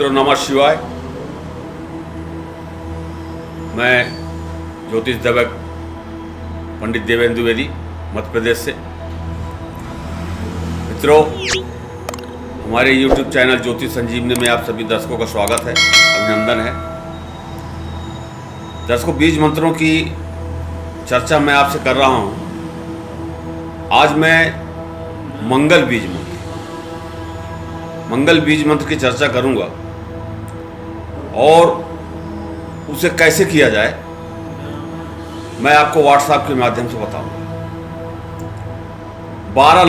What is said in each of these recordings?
मित्रों, नमः शिवाय। मैं ज्योतिष दवक पंडित देवेंद्र द्विवेदी मध्य प्रदेश से। मित्रों, हमारे YouTube चैनल ज्योतिष संजीवनी में आप सभी दर्शकों का स्वागत है, अभिनंदन है। दर्शकों, बीज मंत्रों की चर्चा मैं आपसे कर रहा हूँ। आज मैं मंगल बीज मंत्र की चर्चा करूंगा और उसे कैसे किया जाए मैं आपको व्हाट्सएप के माध्यम से बताऊंगा। 12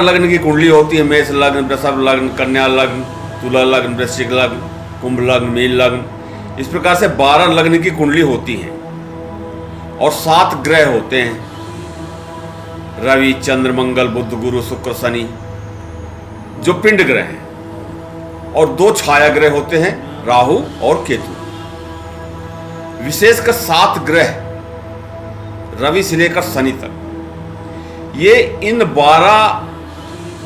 लग्न की कुंडली होती है। मेष लग्न, वृषभ लग्न, कन्या लग्न, तुला लग्न, वृश्चिक लग्न, कुंभ लग्न, मीन लग्न, इस प्रकार से 12 लग्न की कुंडली होती है और 7 ग्रह होते हैं, रवि, चंद्र, मंगल, बुध, गुरु, शुक्र, शनि, जो पिंड ग्रह हैं, और 2 छाया ग्रह होते हैं, राहु और केतु। विशेषकर 7 ग्रह रवि से लेकर शनि तक, ये इन 12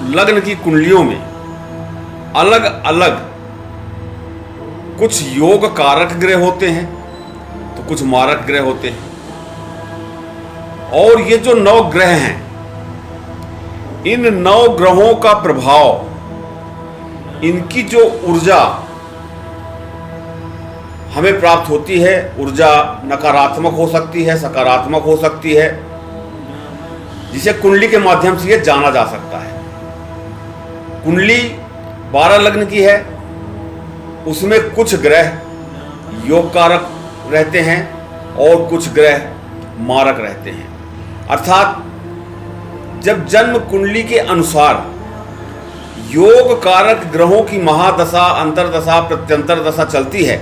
लग्न की कुंडलियों में अलग अलग कुछ योग कारक ग्रह होते हैं तो कुछ मारक ग्रह होते हैं। और ये जो 9 ग्रह हैं, इन 9 ग्रहों का प्रभाव, इनकी जो ऊर्जा हमें प्राप्त होती है, ऊर्जा नकारात्मक हो सकती है, सकारात्मक हो सकती है, जिसे कुंडली के माध्यम से यह जाना जा सकता है। कुंडली 12 लग्न की है, उसमें कुछ ग्रह योग कारक रहते हैं और कुछ ग्रह मारक रहते हैं। अर्थात जब जन्म कुंडली के अनुसार योग कारक ग्रहों की महादशा, अंतरदशा, प्रत्यंतर दशा चलती है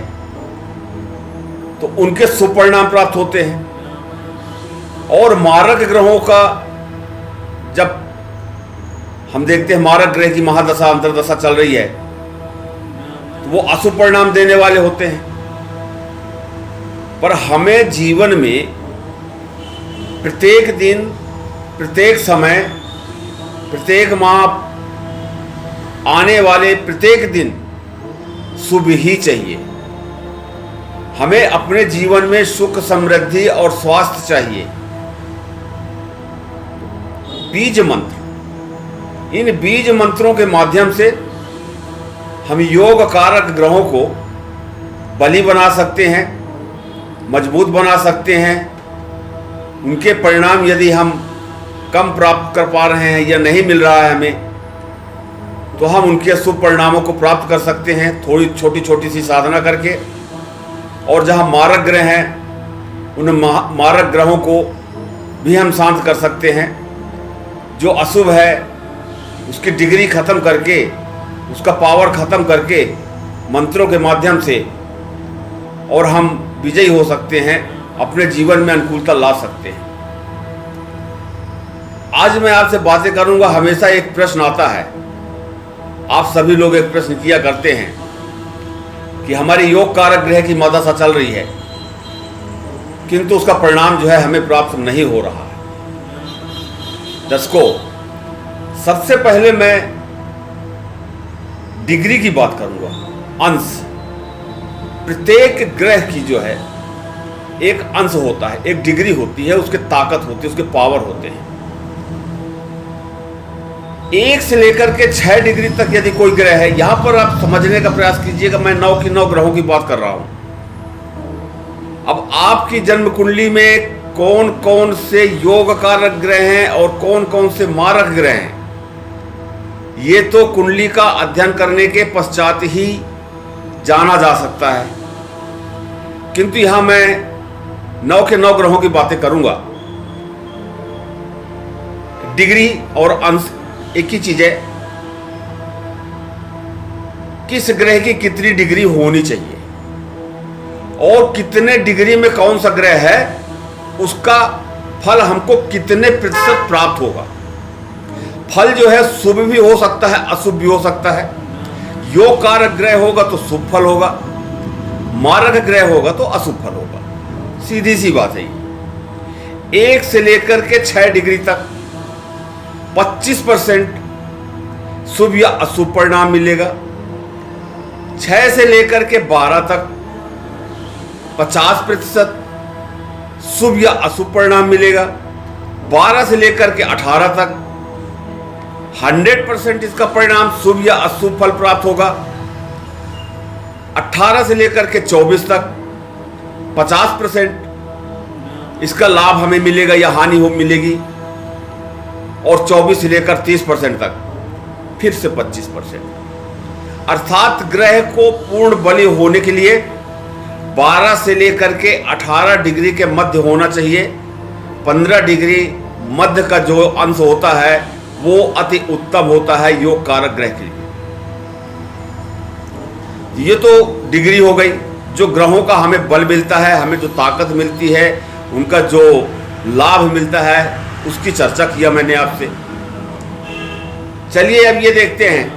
तो उनके शुभ परिणाम प्राप्त होते हैं। और मारक ग्रहों का जब हम देखते हैं, मारक ग्रह की महादशा, अंतरदशा चल रही है तो वो अशुभ परिणाम देने वाले होते हैं। पर हमें जीवन में प्रत्येक दिन, प्रत्येक समय, प्रत्येक माह, आने वाले प्रत्येक दिन शुभ ही चाहिए। हमें अपने जीवन में सुख, समृद्धि और स्वास्थ्य चाहिए। बीज मंत्र, इन बीज मंत्रों के माध्यम से हम योग कारक ग्रहों को बली बना सकते हैं, मजबूत बना सकते हैं। उनके परिणाम यदि हम कम प्राप्त कर पा रहे हैं या नहीं मिल रहा है हमें, तो हम उनके शुभ परिणामों को प्राप्त कर सकते हैं थोड़ी छोटी छोटी सी साधना करके। और जहां मारक ग्रह हैं, उन मारक ग्रहों को भी हम शांत कर सकते हैं। जो अशुभ है उसकी डिग्री खत्म करके, उसका पावर खत्म करके मंत्रों के माध्यम से, और हम विजयी हो सकते हैं, अपने जीवन में अनुकूलता ला सकते हैं। आज मैं आपसे बातें करूंगा। हमेशा एक प्रश्न आता है, आप सभी लोग एक प्रश्न किया करते हैं कि हमारी योग कारक ग्रह की महादशा चल रही है किंतु उसका परिणाम जो है हमें प्राप्त नहीं हो रहा है। दर्शकों, सबसे पहले मैं डिग्री की बात करूंगा, अंश। प्रत्येक ग्रह की जो है एक अंश होता है, एक डिग्री होती है, उसके ताकत होती है, उसके पावर होते हैं। 1 से लेकर के 6 डिग्री तक यदि कोई ग्रह है, यहां पर आप समझने का प्रयास कीजिएगा। मैं 9 की 9 ग्रहों की बात कर रहा हूं। अब आपकी जन्म कुंडली में कौन कौन से योग कारक ग्रह हैं और कौन कौन से मारक ग्रह हैं, ये तो कुंडली का अध्ययन करने के पश्चात ही जाना जा सकता है। किंतु यहां मैं 9 के 9 ग्रहों की बातें करूंगा। डिग्री और अंश एक ही चीज है। किस ग्रह की कितनी डिग्री होनी चाहिए और कितने डिग्री में कौन सा ग्रह है, उसका फल हमको कितने प्रतिशत प्राप्त होगा। फल जो है शुभ भी हो सकता है, अशुभ भी हो सकता है। योग कारक ग्रह होगा तो शुभ फल होगा, मारक ग्रह होगा तो अशुभ फल होगा। सीधी सी बात है। 1 से लेकर के 6 डिग्री तक 25% शुभ या अशुभ परिणाम मिलेगा। 6 से लेकर के 12 तक 50% शुभ या अशुभ परिणाम मिलेगा। 12 से लेकर के 18 तक 100% इसका परिणाम शुभ या अशुभ फल प्राप्त होगा। 18 से लेकर के 24 तक 50% इसका लाभ हमें मिलेगा या हानि हो मिलेगी, और 24 से लेकर 30% तक फिर से 25%। अर्थात ग्रह को पूर्ण बलि होने के लिए 12 से लेकर के 18 डिग्री के मध्य होना चाहिए। 15 डिग्री मध्य का जो अंश होता है वो अति उत्तम होता है योग कारक ग्रह के लिए। ये तो डिग्री हो गई, जो ग्रहों का हमें बल मिलता है, हमें जो ताकत मिलती है, उनका जो लाभ मिलता है, उसकी चर्चा किया मैंने आपसे। चलिए अब ये देखते हैं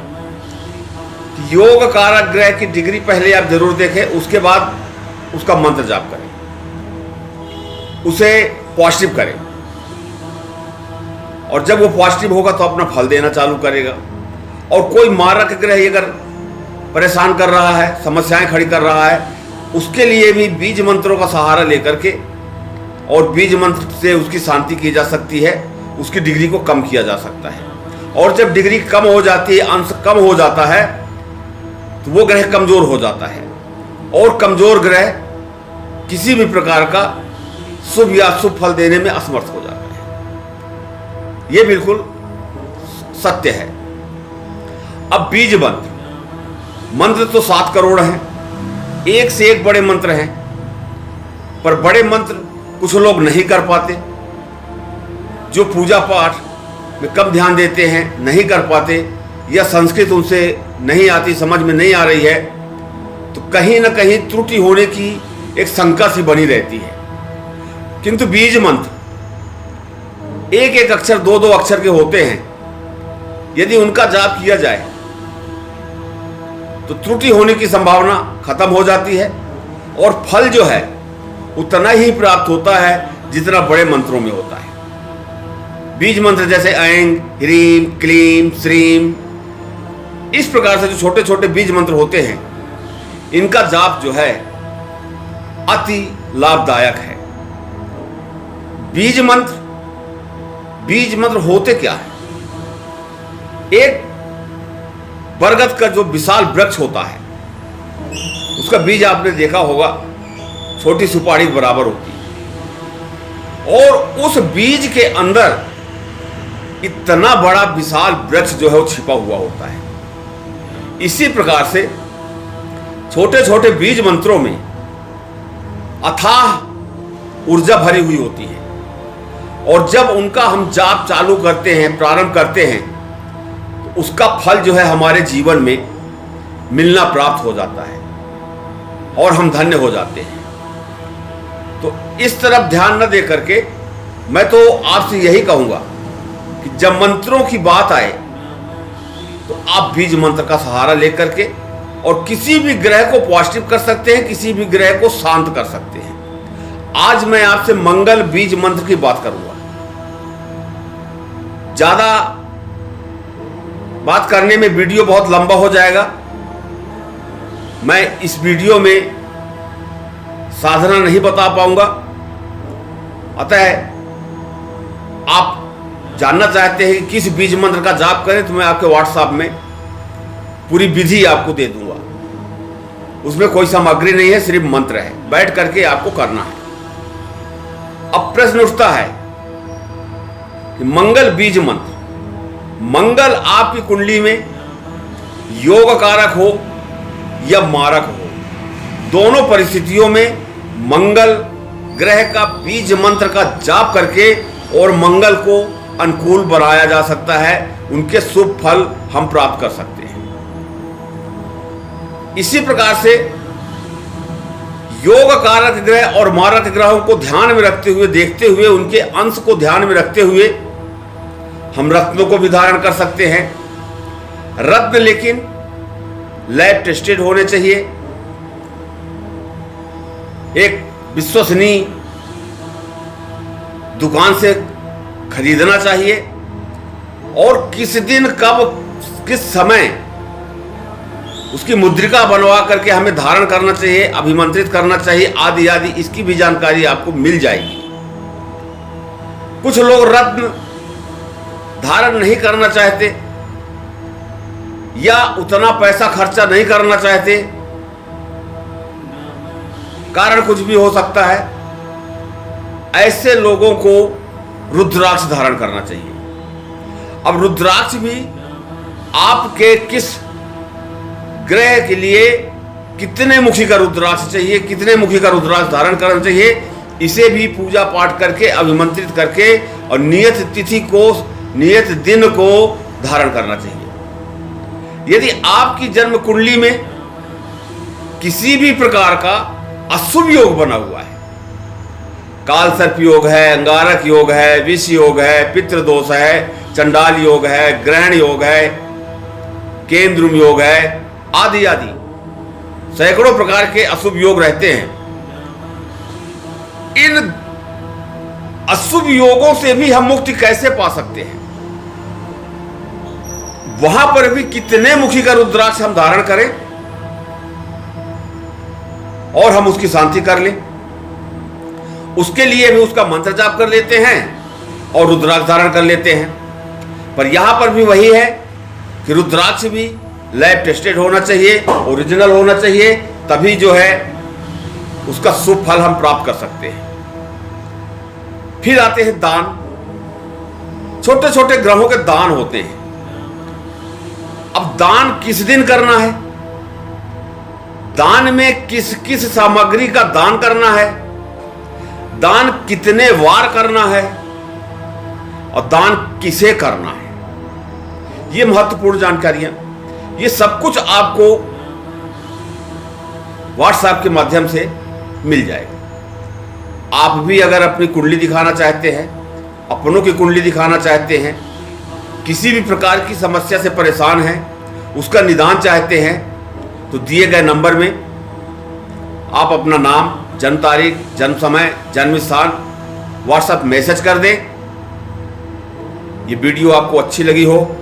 कि योग कारक ग्रह की डिग्री पहले आप जरूर देखें, उसके बाद उसका मंत्र जाप करें, उसे पॉजिटिव करें, और जब वो पॉजिटिव होगा तो अपना फल देना चालू करेगा। और कोई मारक ग्रह अगर परेशान कर रहा है, समस्याएं खड़ी कर रहा है, उसके लिए भी बीज मंत्रों का सहारा लेकर के और बीज मंत्र से उसकी शांति की जा सकती है, उसकी डिग्री को कम किया जा सकता है। और जब डिग्री कम हो जाती है, अंश कम हो जाता है, तो वो ग्रह कमजोर हो जाता है, और कमजोर ग्रह किसी भी प्रकार का शुभ या अशुभ फल देने में असमर्थ हो जाता है। ये बिल्कुल सत्य है। अब बीज मंत्र, मंत्र तो 7 करोड़ हैं, एक से एक बड़े मंत्र हैं, पर बड़े मंत्र कुछ लोग नहीं कर पाते, जो पूजा पाठ में कम ध्यान देते हैं, नहीं कर पाते, या संस्कृत उनसे नहीं आती, समझ में नहीं आ रही है, तो कहीं ना कहीं त्रुटि होने की एक शंका सी बनी रहती है। किंतु बीज मंत्र एक एक अक्षर 2-2 अक्षर के होते हैं, यदि उनका जाप किया जाए तो त्रुटि होने की संभावना खत्म हो जाती है, और फल जो है उतना ही प्राप्त होता है जितना बड़े मंत्रों में होता है। बीज मंत्र जैसे ऐं, ह्रीम, क्लीम, श्रीम, इस प्रकार से जो छोटे छोटे बीज मंत्र होते हैं, इनका जाप जो है अति लाभदायक है। बीज मंत्र होते क्या है? एक बरगद का जो विशाल वृक्ष होता है, उसका बीज आपने देखा होगा, छोटी सुपारी के बराबर होती है, और उस बीज के अंदर इतना बड़ा विशाल वृक्ष जो है वो छिपा हुआ होता है। इसी प्रकार से छोटे छोटे बीज मंत्रों में अथाह ऊर्जा भरी हुई होती है, और जब उनका हम जाप चालू करते हैं, प्रारंभ करते हैं, तो उसका फल जो है हमारे जीवन में मिलना प्राप्त हो जाता है और हम धन्य हो जाते हैं। तो इस तरफ ध्यान न दे करके मैं तो आपसे यही कहूंगा कि जब मंत्रों की बात आए तो आप बीज मंत्र का सहारा लेकर के और किसी भी ग्रह को पॉजिटिव कर सकते हैं, किसी भी ग्रह को शांत कर सकते हैं। आज मैं आपसे मंगल बीज मंत्र की बात करूंगा। ज्यादा बात करने में वीडियो बहुत लंबा हो जाएगा। मैं इस वीडियो में साधना नहीं बता पाऊंगा, अतः आप जानना चाहते हैं कि किस बीज मंत्र का जाप करें तो मैं आपके व्हाट्सएप में पूरी विधि आपको दे दूंगा। उसमें कोई सामग्री नहीं है, सिर्फ मंत्र है, बैठ करके आपको करना है। अब प्रश्न उठता है कि मंगल बीज मंत्र, मंगल आपकी कुंडली में योग कारक हो या मारक हो, दोनों परिस्थितियों में मंगल ग्रह का बीज मंत्र का जाप करके और मंगल को अनुकूल बनाया जा सकता है, उनके शुभ फल हम प्राप्त कर सकते हैं। इसी प्रकार से योग कारक ग्रह और मारक ग्रहों को ध्यान में रखते हुए, देखते हुए, उनके अंश को ध्यान में रखते हुए हम रत्नों को भी धारण कर सकते हैं। रत्न लेकिन लैब टेस्टेड होने चाहिए, एक विश्वसनीय दुकान से खरीदना चाहिए, और किस दिन कब किस समय उसकी मुद्रिका बनवा करके हमें धारण करना चाहिए, अभिमंत्रित करना चाहिए, आदि आदि, इसकी भी जानकारी आपको मिल जाएगी। कुछ लोग रत्न धारण नहीं करना चाहते या उतना पैसा खर्चा नहीं करना चाहते, कारण कुछ भी हो सकता है। ऐसे लोगों को रुद्राक्ष धारण करना चाहिए। अब रुद्राक्ष भी आपके किस ग्रह के लिए कितने मुखी का रुद्राक्ष चाहिए, कितने मुखी का रुद्राक्ष धारण करना चाहिए, इसे भी पूजा पाठ करके, अभिमंत्रित करके और नियत तिथि को, नियत दिन को धारण करना चाहिए। यदि आपकी जन्म कुंडली में किसी भी प्रकार का अशुभ योग बना हुआ है, काल सर्प योग है, अंगारक योग है, विष योग है, पितृदोष है, चंडाल योग है, ग्रहण योग है, केंद्रुम योग है, आदि आदि सैकड़ों प्रकार के अशुभ योग रहते हैं। इन अशुभ योगों से भी हम मुक्ति कैसे पा सकते हैं? वहां पर भी कितने मुखी का रुद्राक्ष हम धारण करें और हम उसकी शांति कर लें, उसके लिए भी उसका मंत्र जाप कर लेते हैं और रुद्राक्ष धारण कर लेते हैं। पर यहां पर भी वही है कि रुद्राक्ष भी लैब टेस्टेड होना चाहिए, ओरिजिनल होना चाहिए, तभी जो है उसका शुभ फल हम प्राप्त कर सकते हैं। फिर आते हैं दान। छोटे छोटे ग्रहों के दान होते हैं। अब दान किस दिन करना है, दान में किस किस सामग्री का दान करना है, दान कितने वार करना है और दान किसे करना है, ये महत्वपूर्ण जानकारियां, ये सब कुछ आपको व्हाट्सएप के माध्यम से मिल जाएगा। आप भी अगर अपनी कुंडली दिखाना चाहते हैं, अपनों की कुंडली दिखाना चाहते हैं, किसी भी प्रकार की समस्या से परेशान हैं, उसका निदान चाहते हैं, तो दिए गए नंबर में आप अपना नाम, जन्म तारीख, जन्म समय, जन्म स्थान व्हाट्सएप मैसेज कर दें। ये वीडियो आपको अच्छी लगी हो,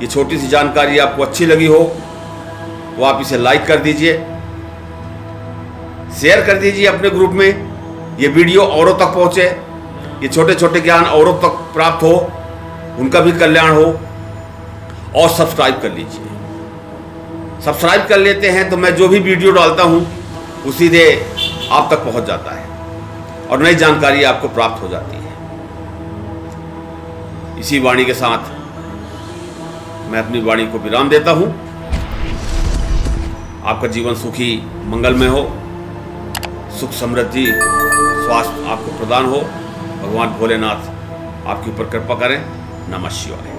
ये छोटी सी जानकारी आपको अच्छी लगी हो, तो आप इसे लाइक कर दीजिए, शेयर कर दीजिए अपने ग्रुप में। ये वीडियो औरों तक पहुंचे, ये छोटे छोटे ज्ञान औरों तक प्राप्त हो, उनका भी कल्याण हो। और सब्सक्राइब कर लीजिए। सब्सक्राइब कर लेते हैं तो मैं जो भी वीडियो डालता हूं वो सीधे आप तक पहुंच जाता है और नई जानकारी आपको प्राप्त हो जाती है। इसी वाणी के साथ मैं अपनी वाणी को विराम देता हूं। आपका जीवन सुखी मंगलमय हो, सुख समृद्धि स्वास्थ्य आपको प्रदान हो। भगवान भोलेनाथ आपके ऊपर कृपा करें। नमः शिवाय।